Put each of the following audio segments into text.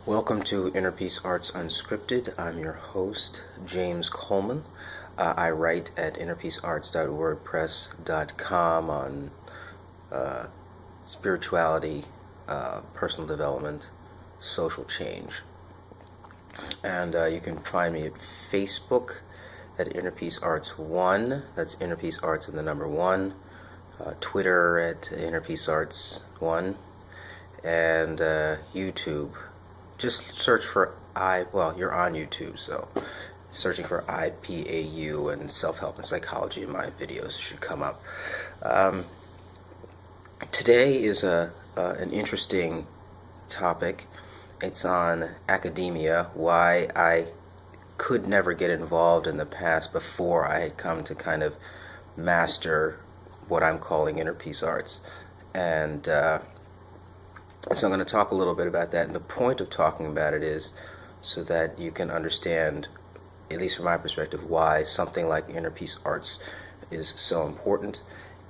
Welcome to Inner Peace Arts Unscripted. I'm your host, James Coleman. I write at innerpeacearts.wordpress.com on spirituality, personal development, social change. And you can find me at Facebook at Inner Peace Arts 1. That's Inner Peace Arts and the number 1. Twitter at Inner Peace Arts 1. And YouTube. Just search for you're on YouTube, so searching for IPAU and self-help and psychology in my videos should come up. Today is an interesting topic. It's on academia, why I could never get involved in the past before I had come to kind of master what I'm calling inner peace arts. And so I'm going to talk a little bit about that, and the point of talking about it is so that you can understand, at least from my perspective, why something like inner peace arts is so important,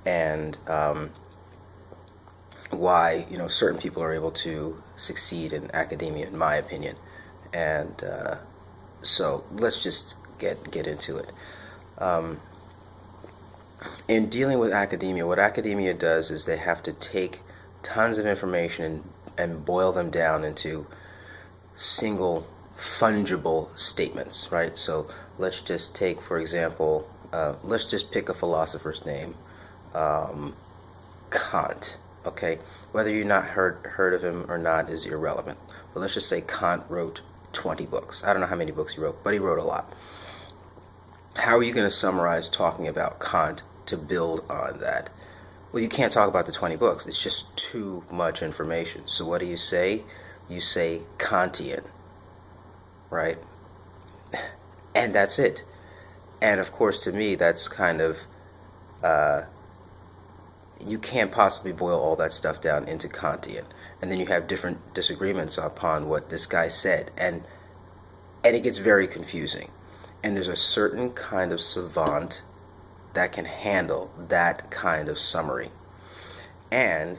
and why certain people are able to succeed in academia, in my opinion. And so let's just get into it. In dealing with academia, what academia does is they have to take tons of information and boil them down into single fungible statements, right? So let's just take, for example, let's just pick a philosopher's name, Kant. Okay, whether you've not heard of him or not is irrelevant. But let's just say Kant wrote 20 books. I don't know how many books he wrote, but he wrote a lot. How are you going to summarize talking about Kant to build on that? Well, you can't talk about the 20 books. It's just too much information. So what do? You say Kantian, right? And that's it. And of course, to me, that's kind of, you can't possibly boil all that stuff down into Kantian. And then you have different disagreements upon what this guy said. And it gets very confusing. And there's a certain kind of savant that can handle that kind of summary. And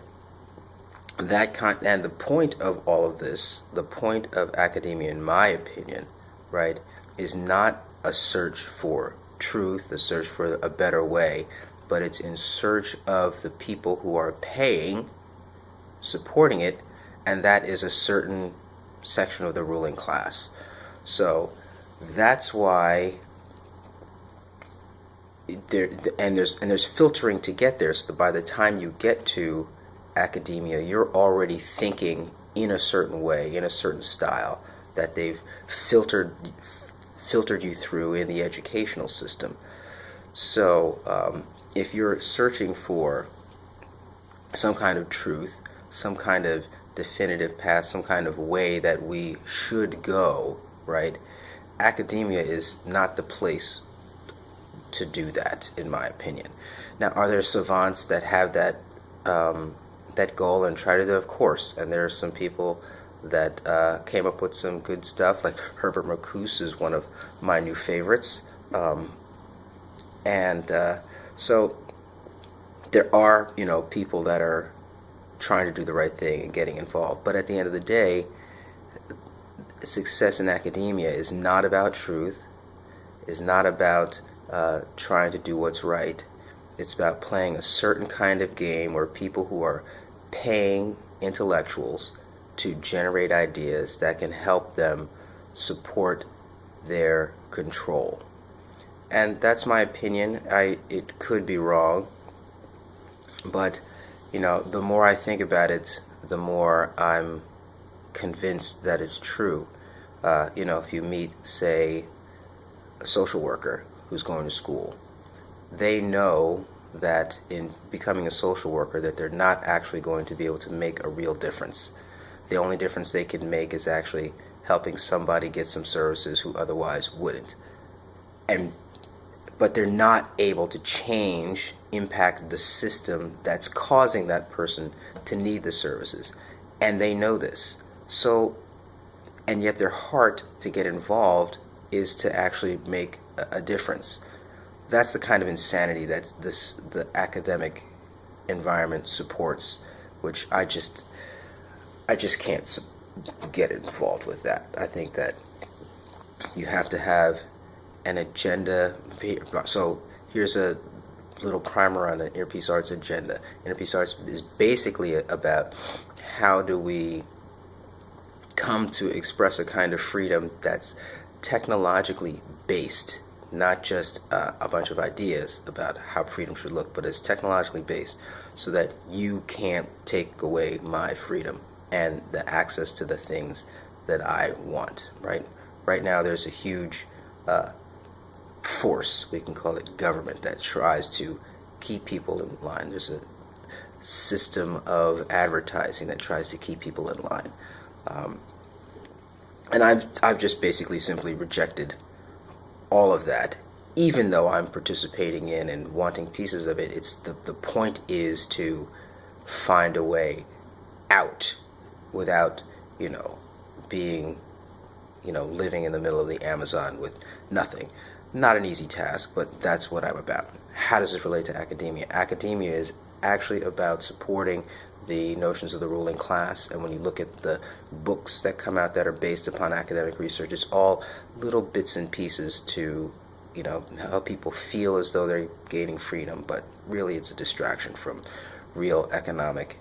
the point of all of this, the point of academia, in my opinion, right, is not a search for truth, a search for a better way, but it's in search of the people who are paying, supporting it, and that is a certain section of the ruling class. So that's why there's filtering to get there, so that by the time you get to academia, you're already thinking in a certain way, in a certain style that they've filtered you through in the educational system. So if you're searching for some kind of truth, some kind of definitive path, some kind of way that we should go, right, academia is not the place to do that, in my opinion. Now, are there savants that have that goal and try to do it? Of course. And there are some people that came up with some good stuff, like Herbert Marcuse is one of my new favorites. So there are, people that are trying to do the right thing and getting involved. But at the end of the day, success in academia is not about truth, is not about trying to do what's right. It's about playing a certain kind of game where people who are paying intellectuals to generate ideas that can help them support their control. And that's my opinion. It could be wrong, but the more I think about it, the more I'm convinced that it's true. If you meet, say, a social worker who's going to school, they know that in becoming a social worker that they're not actually going to be able to make a real difference. The only difference they can make is actually helping somebody get some services who otherwise wouldn't. But they're not able to impact the system that's causing that person to need the services. And they know this. So, and yet their heart to get involved is to actually make a difference. That's the kind of insanity that the academic environment supports, which I just can't get involved with that. I think that you have to have an agenda. So here's a little primer on the Inner Peace Arts agenda. Inner Peace Arts is basically about how do we come to express a kind of freedom that's technologically based, not just a bunch of ideas about how freedom should look, but it's technologically based so that you can't take away my freedom and the access to the things that I want, right? Right now there's a huge force, we can call it government, that tries to keep people in line. There's a system of advertising that tries to keep people in line. And I've just basically simply rejected all of that, even though I'm participating in and wanting pieces of it. It's the point is to find a way out without, being, living in the middle of the Amazon with nothing. Not an easy task, but that's what I'm about. How does this relate to academia? Academia is actually about supporting the notions of the ruling class, and when you look at the books that come out that are based upon academic research, it's all little bits and pieces to, help people feel as though they're gaining freedom, but really it's a distraction from real economic